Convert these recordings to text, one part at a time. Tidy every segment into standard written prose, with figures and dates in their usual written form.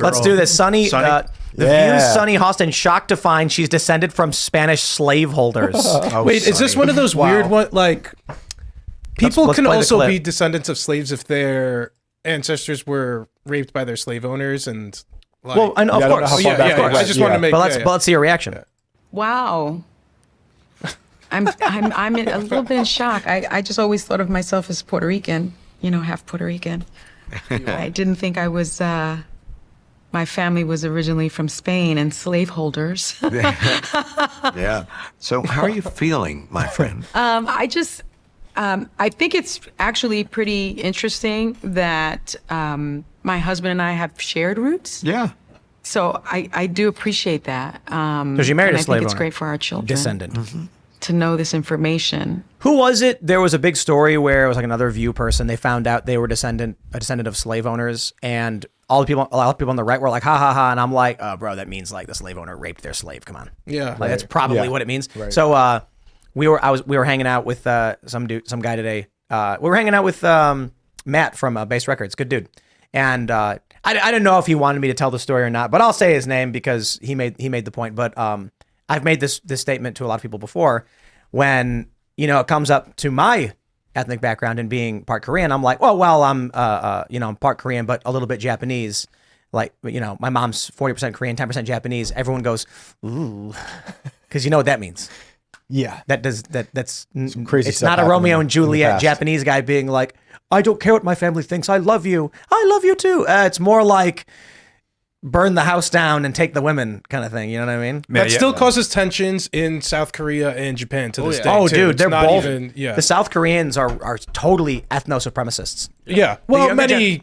Let's do this. Sunny. The View's Sunny Hostin shocked to find she's descended from Spanish slaveholders. Wait, is this one of those weird one? Like, people let's can play the also clip. be descendants of slaves if their ancestors were raped by their slave owners and. Like, Well, and of course. of course. I just want to make. But let's see your reaction. Wow. I'm a little bit in shock. I just always thought of myself as Puerto Rican, half Puerto Rican. I didn't think I was, my family was originally from Spain and slaveholders. Yeah. So how are you feeling, my friend? I think it's actually pretty interesting that my husband and I have shared roots. Yeah. So I do appreciate that. Because you married a slave I think it's owner. great for our children. Descendant. To know this information. Who was it? There was a big story where it was like another View person. They found out they were a descendant of slave owners, and a lot of people on the right were like, ha ha ha, and I'm like, oh, bro, that means like the slave owner raped their slave. Come on, Yeah, like that's probably what it means. Right. So we were hanging out with some guy today. We were hanging out with Matt from Base Records, good dude, and I didn't know if he wanted me to tell the story or not, but I'll say his name because he made the point. But I've made this statement to a lot of people before. When it comes up to my ethnic background and being part Korean, I'm like, well, I'm I'm part Korean but a little bit Japanese. Like, my mom's 40% Korean, 10% Japanese. Everyone goes, ooh, because you know what that means. Yeah, that's some crazy. It's not a Romeo and Juliet Japanese guy being like, I don't care what my family thinks. I love you too. It's more like burn the house down and take the women kind of thing. You know what I mean? That still causes tensions in South Korea and Japan to this day. Oh, too. dude, It's they're not both. even, The South Koreans are totally ethno-supremacists. Yeah. Well, many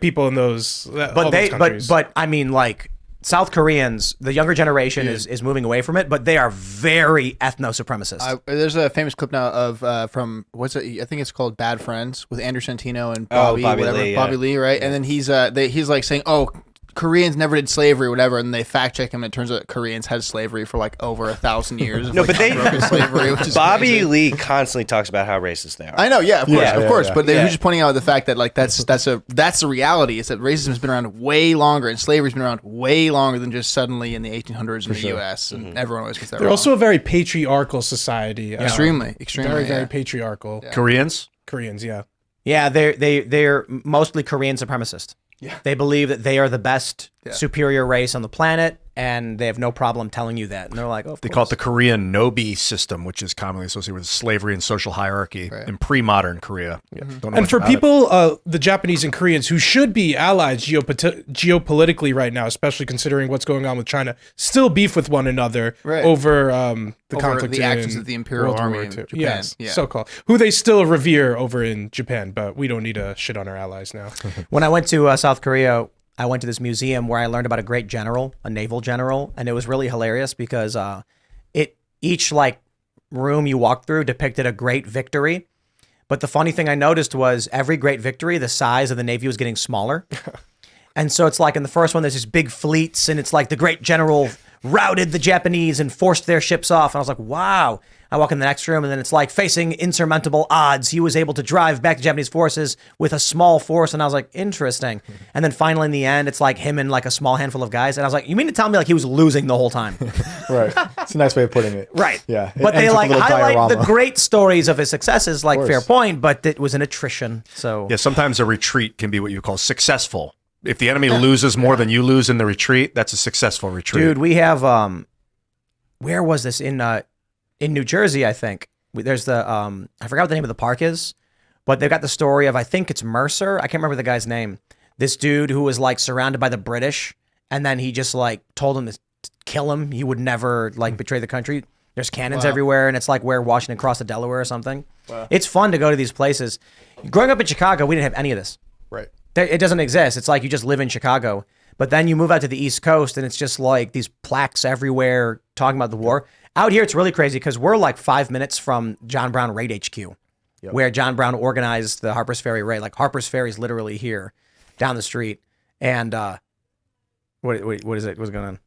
people in those. But I mean, like, South Koreans, the younger generation is moving away from it, but they are very ethno-supremacist. There's a famous clip now of from what's it? I think it's called Bad Friends with Andrew Santino and Bobby Lee, right? And then he's like saying, "Oh, Koreans never did slavery, or whatever," and they fact check him, and it turns out Koreans had slavery for like over 1,000 years. No, but slavery, which is Bobby crazy. Lee constantly talks about how racist they are. I know, yeah, of course. But they were just pointing out the fact that like that's the reality is that racism has been around way longer, and slavery's been around way longer than just suddenly in the 1800s in the U.S. And everyone always gets that. They're wrong. also a very patriarchal society. Extremely, very patriarchal. Yeah. Koreans, yeah. Yeah, they're mostly Korean supremacist. Yeah. They believe that they are the best superior race on the planet, and they have no problem telling you that. And they're like, they call it the Korean Nobi system, which is commonly associated with slavery and social hierarchy in pre-modern Korea. Yeah. And for people, the Japanese and Koreans who should be allies geopolitically right now, especially considering what's going on with China, still beef with one another over the conflict the actions of the Imperial World Army War in II. Japan. Yes, Yeah. so-called. Who they still revere over in Japan, but we don't need to shit on our allies now. When I went to South Korea, I went to this museum where I learned about a great general, a naval general, and it was really hilarious because each like room you walked through depicted a great victory. But the funny thing I noticed was every great victory, the size of the Navy was getting smaller. And so it's like in the first one, there's these big fleets, and it's like the great general routed the Japanese and forced their ships off. And I was like, wow. I walk in the next room, and then it's like facing insurmountable odds. He was able to drive back the Japanese forces with a small force, and I was like, interesting. And then finally in the end, it's like him and like a small handful of guys. And I was like, you mean to tell me like he was losing the whole time? Right. It's a nice way of putting it. Right. Yeah. But they like highlight diorama. the great stories of his successes, like fair point, but it was an attrition. So yeah, sometimes a retreat can be what you call successful. If the enemy loses more than you lose in the retreat, that's a successful retreat. Dude, we have where was this in New Jersey, I think. There's the I forgot what the name of the park is, but they've got the story of, I think it's Mercer. I can't remember the guy's name. This dude who was like surrounded by the British, and then he just like told him to kill him. He would never like betray the country. There's cannons everywhere, and it's like where Washington crossed the Delaware or something. Wow. It's fun to go to these places. Growing up in Chicago, we didn't have any of this. Right. It doesn't exist. It's like you just live in Chicago. But then you move out to the East Coast, and it's just like these plaques everywhere talking about the war. Out here, it's really crazy because we're like 5 minutes from John Brown Raid HQ, where John Brown organized the Harper's Ferry raid. Like Harper's Ferry is literally here, down the street. And what is it? What's going on?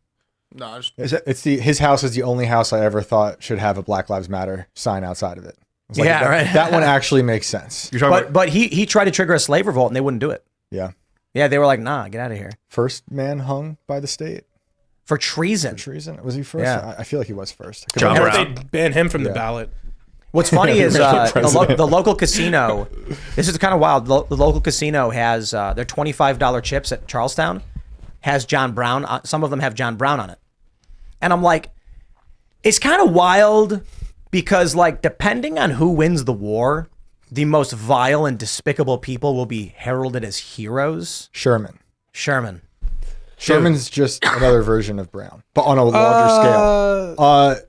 No, his house is the only house I ever thought should have a Black Lives Matter sign outside of it. Like, right. That one actually makes sense. But he tried to trigger a slave revolt, and they wouldn't do it. Yeah. Yeah, they were like, nah, get out of here. First man hung by the state For treason. for treason. Was he first? Yeah. I feel like he was first. John Or Brown. they ban him from the ballot. What's funny is president. the local casino, this is kind of wild. The local casino has their $25 chips at Charlestown has John Brown. Some of them have John Brown on it. And I'm like, it's kind of wild because, like, depending on who wins the war, the most vile and despicable people will be heralded as heroes. Sherman. Sherman's just another version of Brown, but on a larger scale.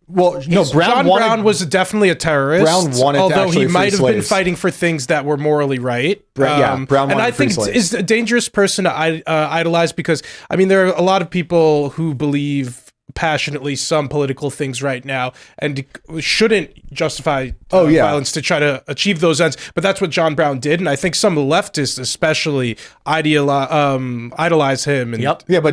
Well, no, John Brown was definitely a terrorist. Brown wanted to although actually he might have free been slaves. fighting for things that were morally right. Brown and wanted I free think slaves. is a dangerous person to idolize because I mean there are a lot of people who believe passionately some political things right now and shouldn't justify violence to try to achieve those ends. But that's what John Brown did, and I think some leftists especially idolize him and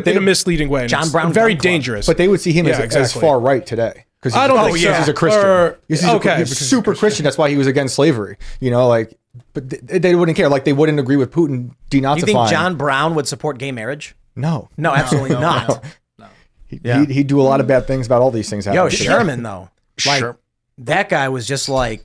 in a misleading way. John Brown very Gun Club. dangerous. But they would see him as exactly. far right today. Because I don't think so. He's a Christian. Or- He's okay, he's because he's super Christian. That's why he was against slavery. You know, like, but they wouldn't care. Like, they wouldn't agree with Putin denazifying. You think John Brown would support gay marriage? No. No, absolutely not. He'd do a lot of bad things about all these things happening. Yo, Sherman, though. Like, Sure. that guy was just like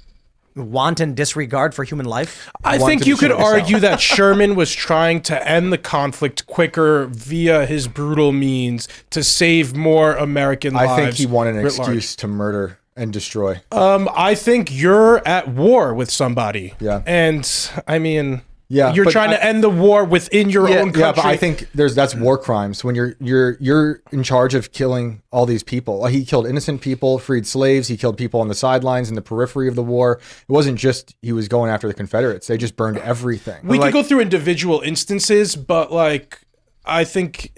wanton disregard for human life. I wanted think to you could shoot himself. argue that Sherman was trying to end the conflict quicker via his brutal means to save more American lives. I think he wanted an writ large. excuse to murder and destroy. I think you're at war with somebody. Yeah. And I mean, Yeah, you're but trying to end the war within your own country. Yeah, but I think that's war crimes when you're in charge of killing all these people. He killed innocent people, freed slaves. He killed people on the sidelines in the periphery of the war. It wasn't just he was going after the Confederates. They just burned everything. we could go through individual instances, but like, I think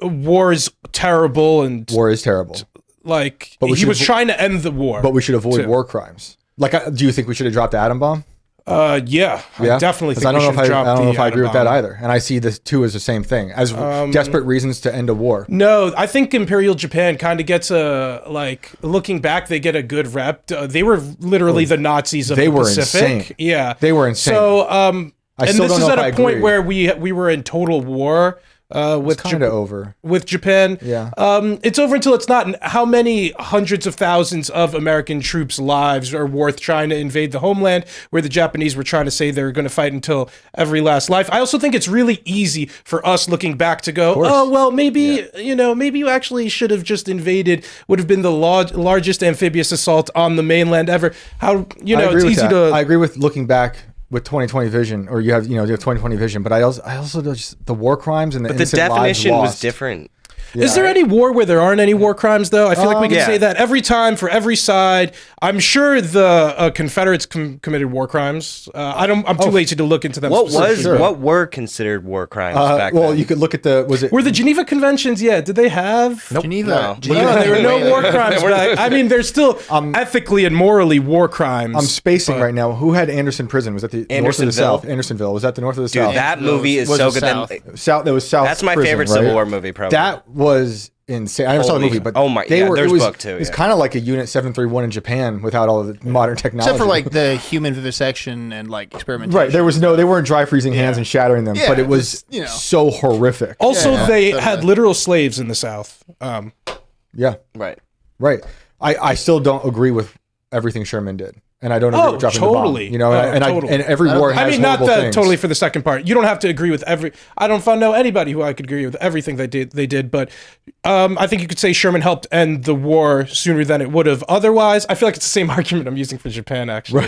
war is terrible and War is terrible, like But we he should was trying to end the war. but we should avoid too. war crimes. Like, do you think we should have dropped the atom bomb? Yeah, I definitely 'Cause think I don't know we if should I drop don't know the if I agree with that atom bomb. either. And I see this too as the same thing as desperate reasons to end a war. No, I think Imperial Japan kind of gets looking back, they get a good rep. They were literally the Nazis of They the were Pacific. insane. Yeah. They were insane. So, I and still this don't is know at if a I point agree. where we were in total war with Kind of over. with Japan. Yeah. It's over until it's not. How many hundreds of thousands of American troops' lives are worth trying to invade the homeland where the Japanese were trying to say they're going to fight until every last life? I also think it's really easy for us looking back to go, oh, well, maybe, maybe you actually should have just invaded, would have been the largest amphibious assault on the mainland ever. How, I agree it's with easy that. to. I agree with looking back with 2020 vision, or you have 2020 vision. But I also just the war crimes and the But the innocent lives definition was lost. different. Is there any war where there aren't any war crimes, though? I feel like we can say that every time for every side. I'm sure the Confederates committed war crimes. I'm too lazy to look into them. What were considered war crimes back then? Well, you could look at Were the Geneva Conventions? Yeah, did they have? Nope. Geneva. No, there were no war crimes back. I mean, there's still ethically and morally war crimes. I'm spacing right now. Who had Anderson Prison? Was that the north or the south? Andersonville. Was that the north or the Dude, south? that movie is Was so the good. South. South. That was South. That's my Prison, favorite right? Civil War movie, probably. That was insane. I never saw the Holy- movie, but oh my- they yeah, were. there's It was, book too, It was yeah. kind of like a Unit 731 in Japan without all of the modern technology. Except for like the human vivisection and like experimentation. Right, they weren't dry freezing hands and shattering them, Yeah, but it it was was, so horrific. Also, Yeah. they So had the- literal slaves in the South. Yeah, Right. right. I still don't agree with everything Sherman did, and I don't agree with dropping totally. the bomb. Totally. And every war has I mean, not horrible that things. totally for the second part. You don't have to agree with every. I don't know anybody who I could agree with everything they did, but I think you could say Sherman helped end the war sooner than it would have otherwise. I feel like it's the same argument I'm using for Japan, actually.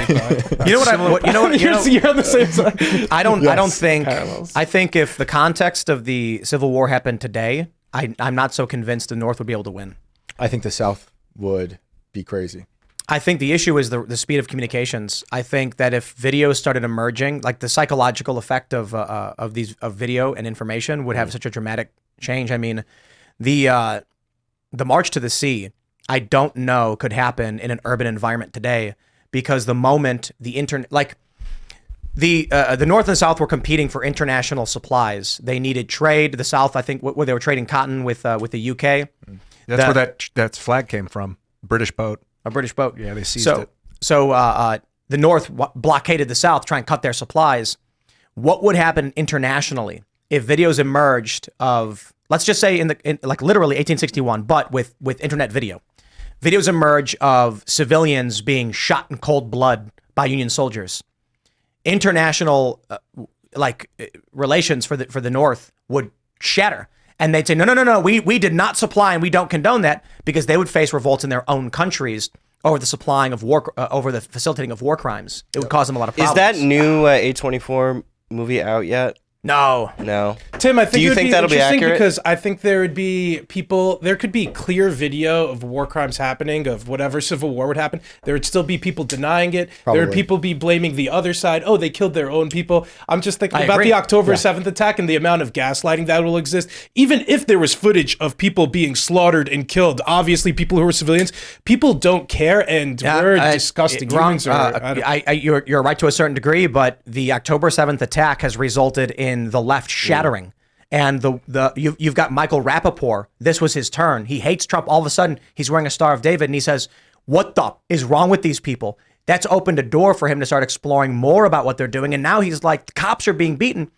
You know what? You're on the same side. I don't think. Parallels. I think if the context of the Civil War happened today, I'm not so convinced the North would be able to win. I think the South would be crazy. I think the issue is the speed of communications. I think that if videos started emerging, like the psychological effect of video and information would have such a dramatic change. I mean, the march to the sea, I don't know could happen in an urban environment today, because the moment the internet, like the North and South were competing for international supplies. They needed trade. The South, I think, where they were trading cotton with the UK. That's where that flag came from. British boat. A British boat. Yeah, they seized it. So the North blockaded the South, trying to cut their supplies. What would happen internationally if videos emerged of, let's just say in like literally 1861, but with internet video, videos emerge of civilians being shot in cold blood by Union soldiers, international relations for the North would shatter. And they'd say, no, we did not supply and we don't condone that, because they would face revolts in their own countries over the supplying of over the facilitating of war crimes. It would cause them a lot of problems. Is that new A24 movie out yet? No. Tim, I think Do you it would think be that'll be interesting accurate? because I think there would be there could be clear video of war crimes happening, of whatever civil war would happen. There would still be people denying it. Probably. There would people be blaming the other side. Oh, they killed their own people. I'm just thinking about agree. the October 7th attack and the amount of gaslighting that will exist. Even if there was footage of people being slaughtered and killed, obviously people who were civilians, people don't care, and we're disgusting humans. You're right to a certain degree, but the October 7th attack has resulted in the left shattering. And you've got Michael Rappaport. This was his turn. He hates Trump. All of a sudden, he's wearing a Star of David, and he says, "What the is wrong with these people?" That's opened a door for him to start exploring more about what they're doing. And now he's like, the cops are being beaten.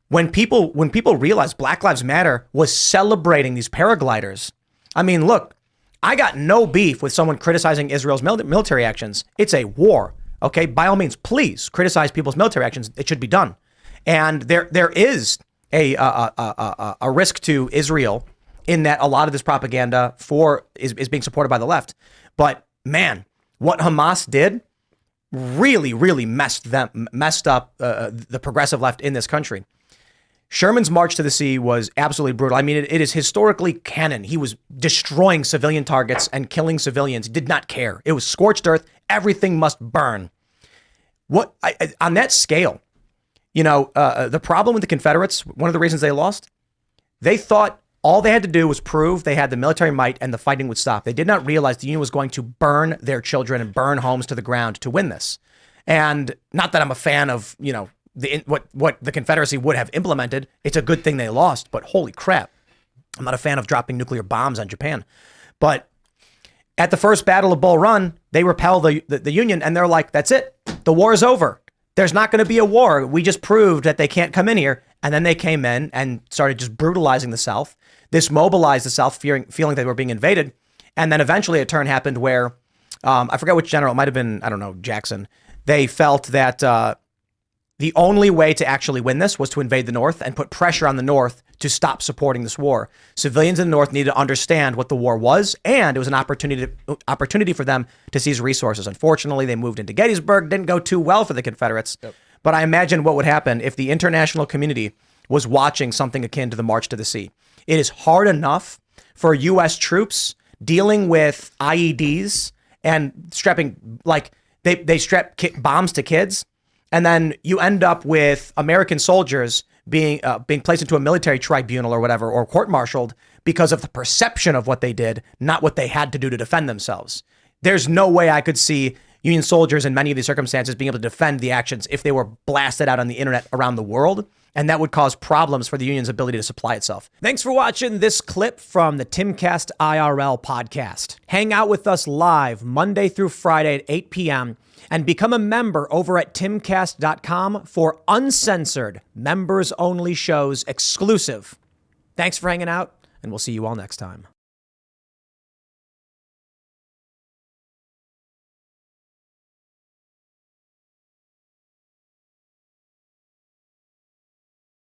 When people realize Black Lives Matter was celebrating these paragliders, I mean, look, I got no beef with someone criticizing Israel's military actions. It's a war. Okay, by all means, please criticize people's military actions. It should be done. And there is a risk to Israel in that a lot of this propaganda is being supported by the left. But man, what Hamas did really messed up the progressive left in this country. Sherman's march to the sea was absolutely brutal. I mean, it is historically canon. He was destroying civilian targets and killing civilians. He did not care. It was scorched earth. Everything must burn. On that scale, the problem with the Confederates, one of the reasons they lost, they thought all they had to do was prove they had the military might and the fighting would stop. They did not realize the Union was going to burn their children and burn homes to the ground to win this. And not that I'm a fan of, what the Confederacy would have implemented. It's a good thing they lost, but holy crap. I'm not a fan of dropping nuclear bombs on Japan. But at the first Battle of Bull Run, they repel the Union, and they're like, that's it. The war is over. There's not going to be a war. We just proved that they can't come in here. And then they came in and started just brutalizing the South. This mobilized the South, feeling they were being invaded. And then eventually a turn happened where, I forget which general, it might have been, I don't know, Jackson. They felt that the only way to actually win this was to invade the North and put pressure on the North to stop supporting this war. Civilians in the North needed to understand what the war was, and it was an opportunity for them to seize resources. Unfortunately, they moved into Gettysburg. Didn't go too well for the Confederates. Yep. But I imagine what would happen if the international community was watching something akin to the March to the Sea. It is hard enough for U.S. troops dealing with IEDs and strapping, like they strap bombs to kids. And then you end up with American soldiers being placed into a military tribunal or whatever, or court-martialed because of the perception of what they did, not what they had to do to defend themselves. There's no way I could see Union soldiers in many of these circumstances being able to defend the actions if they were blasted out on the internet around the world. And that would cause problems for the Union's ability to supply itself. Thanks for watching this clip from the Timcast IRL podcast. Hang out with us live Monday through Friday at 8 p.m. and become a member over at timcast.com for uncensored, members-only shows exclusive. Thanks for hanging out, and we'll see you all next time.